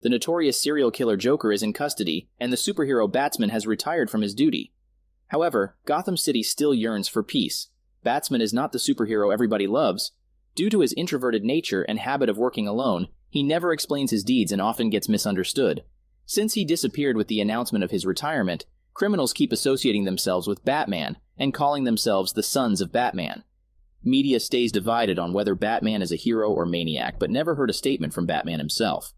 The notorious serial killer Joker is in custody, and the superhero Batsman has retired from his duty. However, Gotham City still yearns for peace. Batsman is not the superhero everybody loves. Due to his introverted nature and habit of working alone, he never explains his deeds and often gets misunderstood. Since he disappeared with the announcement of his retirement, criminals keep associating themselves with Batman and calling themselves the Sons of Batman. Media stays divided on whether Batman is a hero or maniac, but never heard a statement from Batman himself.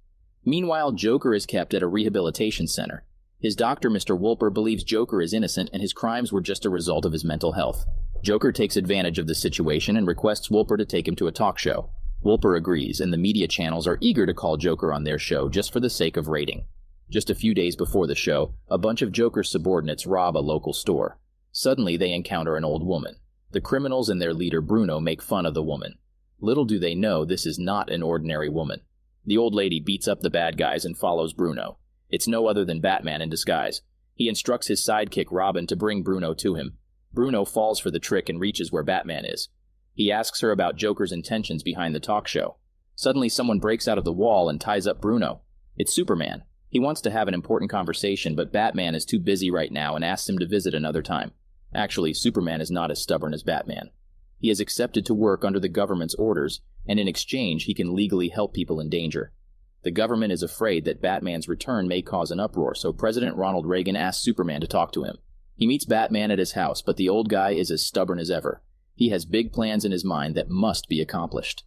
Meanwhile, Joker is kept at a rehabilitation center. His doctor, Mr. Wolper, believes Joker is innocent and his crimes were just a result of his mental health. Joker takes advantage of the situation and requests Wolper to take him to a talk show. Wolper agrees, and the media channels are eager to call Joker on their show just for the sake of rating. Just a few days before the show, a bunch of Joker's subordinates rob a local store. Suddenly, they encounter an old woman. The criminals and their leader Bruno make fun of the woman. Little do they know this is not an ordinary woman. The old lady beats up the bad guys and follows Bruno. It's no other than Batman in disguise. He instructs his sidekick Robin to bring Bruno to him. Bruno falls for the trick and reaches where Batman is. He asks her about Joker's intentions behind the talk show. Suddenly someone breaks out of the wall and ties up Bruno. It's Superman. He wants to have an important conversation, but Batman is too busy right now and asks him to visit another time. Actually, Superman is not as stubborn as Batman. He has accepted to work under the government's orders, and in exchange he can legally help people in danger. The government is afraid that Batman's return may cause an uproar, so President Ronald Reagan asks Superman to talk to him. He meets Batman at his house, but the old guy is as stubborn as ever. He has big plans in his mind that must be accomplished.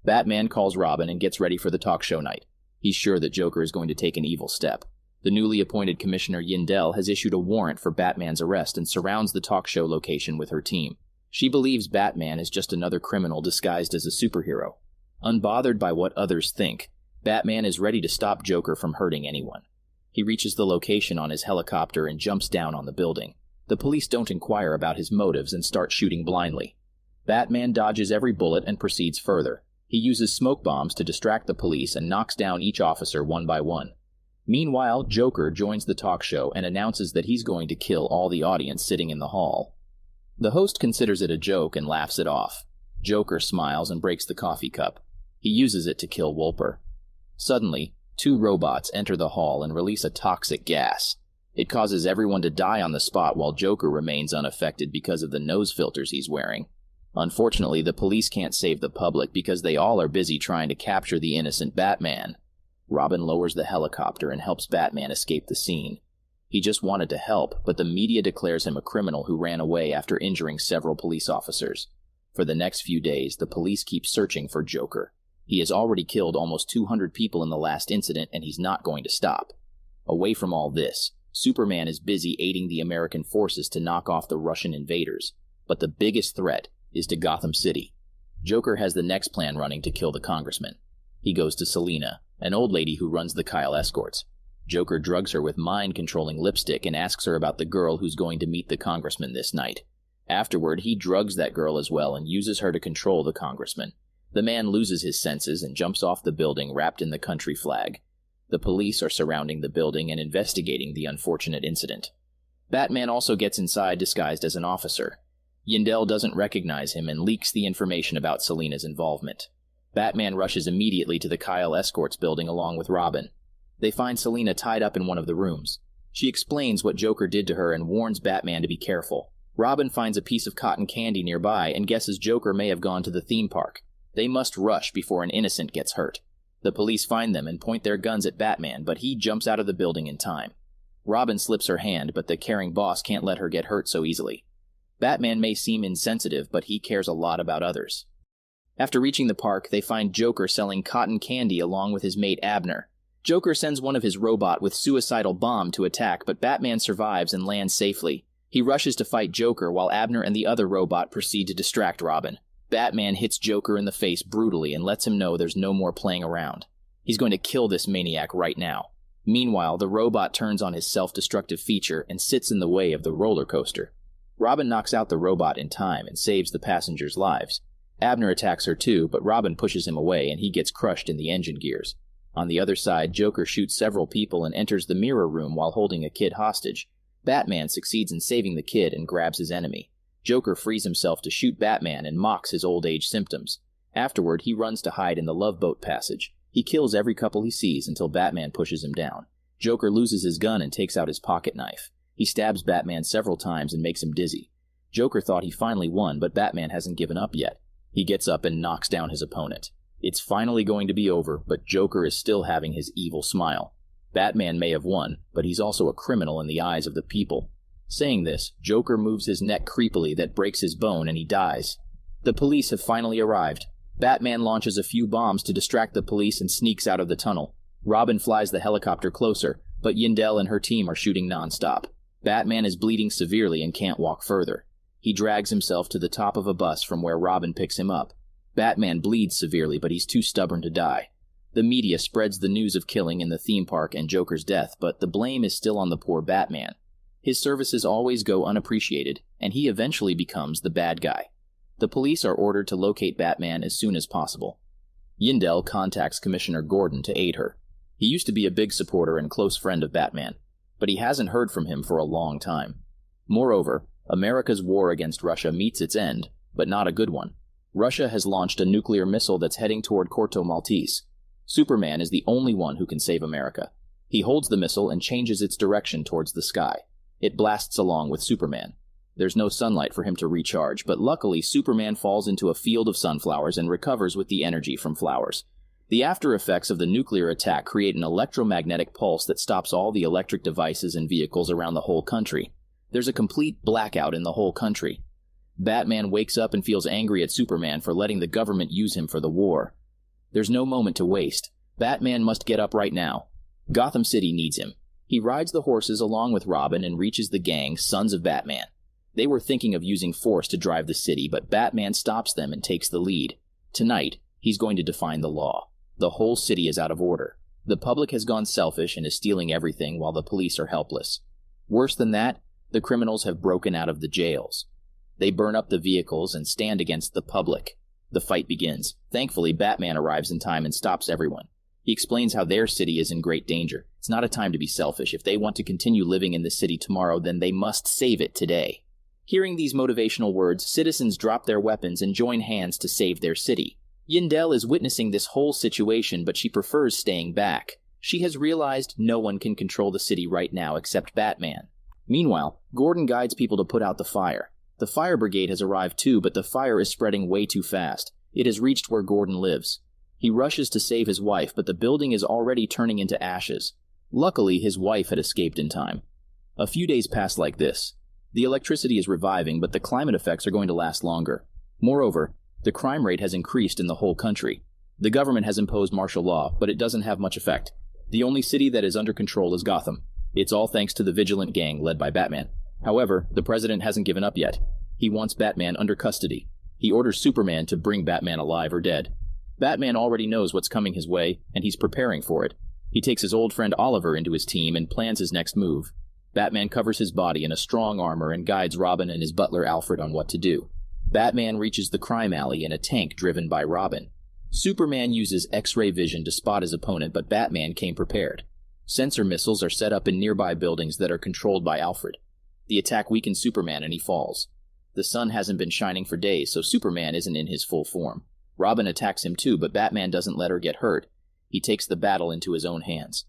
Batman calls Robin and gets ready for the talk show night. He's sure that Joker is going to take an evil step. The newly appointed Commissioner Yindel has issued a warrant for Batman's arrest and surrounds the talk show location with her team. She believes Batman is just another criminal disguised as a superhero. Unbothered by what others think, Batman is ready to stop Joker from hurting anyone. He reaches the location on his helicopter and jumps down on the building. The police don't inquire about his motives and start shooting blindly. Batman dodges every bullet and proceeds further. He uses smoke bombs to distract the police and knocks down each officer one by one. Meanwhile, Joker joins the talk show and announces that he's going to kill all the audience sitting in the hall. The host considers it a joke and laughs it off. Joker smiles and breaks the coffee cup. He uses it to kill Wolper. Suddenly, 2 robots enter the hall and release a toxic gas. It causes everyone to die on the spot while Joker remains unaffected because of the nose filters he's wearing. Unfortunately, the police can't save the public because they all are busy trying to capture the innocent Batman. Robin lowers the helicopter and helps Batman escape the scene. He just wanted to help, but the media declares him a criminal who ran away after injuring several police officers. For the next few days, the police keep searching for Joker. He has already killed almost 200 people in the last incident, and he's not going to stop. Away from all this, Superman is busy aiding the American forces to knock off the Russian invaders. But the biggest threat is to Gotham City. Joker has the next plan running to kill the congressman. He goes to Selina, an old lady who runs the Kyle escorts. Joker drugs her with mind-controlling lipstick and asks her about the girl who's going to meet the congressman this night. Afterward, he drugs that girl as well and uses her to control the congressman. The man loses his senses and jumps off the building wrapped in the country flag. The police are surrounding the building and investigating the unfortunate incident. Batman also gets inside disguised as an officer. Yindel doesn't recognize him and leaks the information about Selina's involvement. Batman rushes immediately to the Kyle escorts building along with Robin. They find Selina tied up in one of the rooms. She explains what Joker did to her and warns Batman to be careful. Robin finds a piece of cotton candy nearby and guesses Joker may have gone to the theme park. They must rush before an innocent gets hurt. The police find them and point their guns at Batman, but he jumps out of the building in time. Robin slips her hand, but the caring boss can't let her get hurt so easily. Batman may seem insensitive, but he cares a lot about others. After reaching the park, they find Joker selling cotton candy along with his mate Abner. Joker sends one of his robot with suicidal bomb to attack, but Batman survives and lands safely. He rushes to fight Joker while Abner and the other robot proceed to distract Robin. Batman hits Joker in the face brutally and lets him know there's no more playing around. He's going to kill this maniac right now. Meanwhile, the robot turns on his self-destructive feature and sits in the way of the roller coaster. Robin knocks out the robot in time and saves the passengers' lives. Abner attacks her too, but Robin pushes him away and he gets crushed in the engine gears. On the other side, Joker shoots several people and enters the mirror room while holding a kid hostage. Batman succeeds in saving the kid and grabs his enemy. Joker frees himself to shoot Batman and mocks his old age symptoms. Afterward, he runs to hide in the Love Boat passage. He kills every couple he sees until Batman pushes him down. Joker loses his gun and takes out his pocket knife. He stabs Batman several times and makes him dizzy. Joker thought he finally won, but Batman hasn't given up yet. He gets up and knocks down his opponent. It's finally going to be over, but Joker is still having his evil smile. Batman may have won, but he's also a criminal in the eyes of the people. Saying this, Joker moves his neck creepily that breaks his bone and he dies. The police have finally arrived. Batman launches a few bombs to distract the police and sneaks out of the tunnel. Robin flies the helicopter closer, but Yindel and her team are shooting nonstop. Batman is bleeding severely and can't walk further. He drags himself to the top of a bus from where Robin picks him up. Batman bleeds severely, but he's too stubborn to die. The media spreads the news of killing in the theme park and Joker's death, but the blame is still on the poor Batman. His services always go unappreciated, and he eventually becomes the bad guy. The police are ordered to locate Batman as soon as possible. Yindel contacts Commissioner Gordon to aid her. He used to be a big supporter and close friend of Batman, but he hasn't heard from him for a long time. Moreover, America's war against Russia meets its end, but not a good one. Russia has launched a nuclear missile that's heading toward Corto Maltese. Superman is the only one who can save America. He holds the missile and changes its direction towards the sky. It blasts along with Superman. There's no sunlight for him to recharge, but luckily Superman falls into a field of sunflowers and recovers with the energy from flowers. The after effects of the nuclear attack create an electromagnetic pulse that stops all the electric devices and vehicles around the whole country. There's a complete blackout in the whole country. Batman wakes up and feels angry at Superman for letting the government use him for the war. There's no moment to waste. Batman must get up right now. Gotham City needs him. He rides the horses along with Robin and reaches the gang, Sons of Batman. They were thinking of using force to drive the city, but Batman stops them and takes the lead. Tonight, he's going to define the law. The whole city is out of order. The public has gone selfish and is stealing everything while the police are helpless. Worse than that, the criminals have broken out of the jails. They burn up the vehicles and stand against the public. The fight begins. Thankfully, Batman arrives in time and stops everyone. He explains how their city is in great danger. It's not a time to be selfish. If they want to continue living in the city tomorrow, then they must save it today. Hearing these motivational words, citizens drop their weapons and join hands to save their city. Yindel is witnessing this whole situation, but she prefers staying back. She has realized no one can control the city right now except Batman. Meanwhile, Gordon guides people to put out the fire. The fire brigade has arrived too, but the fire is spreading way too fast. It has reached where Gordon lives. He rushes to save his wife, but the building is already turning into ashes. Luckily, his wife had escaped in time. A few days pass like this. The electricity is reviving, but the climate effects are going to last longer. Moreover, the crime rate has increased in the whole country. The government has imposed martial law, but it doesn't have much effect. The only city that is under control is Gotham. It's all thanks to the vigilant gang led by Batman. However, the president hasn't given up yet. He wants Batman under custody. He orders Superman to bring Batman alive or dead. Batman already knows what's coming his way, and he's preparing for it. He takes his old friend Oliver into his team and plans his next move. Batman covers his body in a strong armor and guides Robin and his butler Alfred on what to do. Batman reaches the crime alley in a tank driven by Robin. Superman uses X-ray vision to spot his opponent, but Batman came prepared. Sensor missiles are set up in nearby buildings that are controlled by Alfred. The attack weakens Superman and he falls. The sun hasn't been shining for days, so Superman isn't in his full form. Robin attacks him too, but Batman doesn't let her get hurt. He takes the battle into his own hands.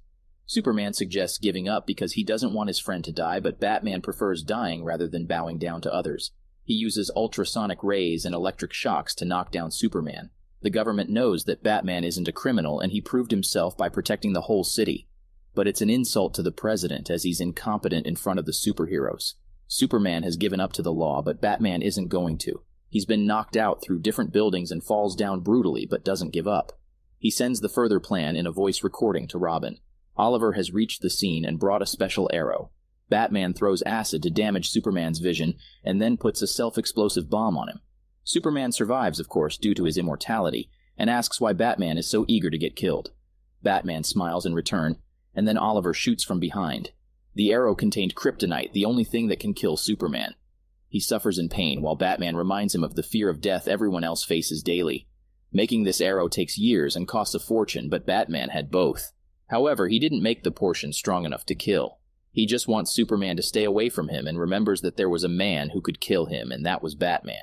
Superman suggests giving up because he doesn't want his friend to die, but Batman prefers dying rather than bowing down to others. He uses ultrasonic rays and electric shocks to knock down Superman. The government knows that Batman isn't a criminal, and he proved himself by protecting the whole city. But it's an insult to the president as he's incompetent in front of the superheroes. Superman has given up to the law, but Batman isn't going to. He's been knocked out through different buildings and falls down brutally, but doesn't give up. He sends the further plan in a voice recording to Robin. Oliver has reached the scene and brought a special arrow. Batman throws acid to damage Superman's vision and then puts a self-explosive bomb on him. Superman survives, of course, due to his immortality, and asks why Batman is so eager to get killed. Batman smiles in return, and then Oliver shoots from behind. The arrow contained kryptonite, the only thing that can kill Superman. He suffers in pain while Batman reminds him of the fear of death everyone else faces daily. Making this arrow takes years and costs a fortune, but Batman had both. However, he didn't make the portion strong enough to kill. He just wants Superman to stay away from him and remembers that there was a man who could kill him, and that was Batman.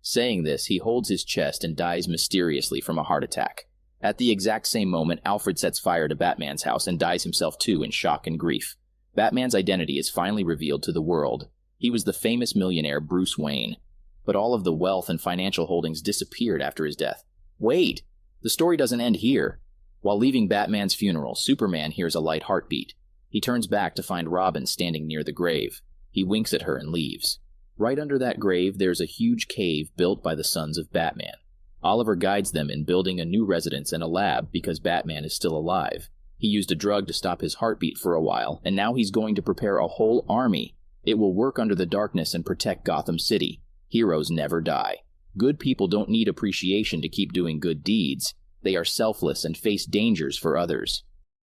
Saying this, he holds his chest and dies mysteriously from a heart attack. At the exact same moment, Alfred sets fire to Batman's house and dies himself too in shock and grief. Batman's identity is finally revealed to the world. He was the famous millionaire Bruce Wayne. But all of the wealth and financial holdings disappeared after his death. Wait! The story doesn't end here. While leaving Batman's funeral, Superman hears a light heartbeat. He turns back to find Robin standing near the grave. He winks at her and leaves. Right under that grave, there's a huge cave built by the sons of Batman. Oliver guides them in building a new residence and a lab because Batman is still alive. He used a drug to stop his heartbeat for a while, and now he's going to prepare a whole army. It will work under the darkness and protect Gotham City. Heroes never die. Good people don't need appreciation to keep doing good deeds. They are selfless and face dangers for others.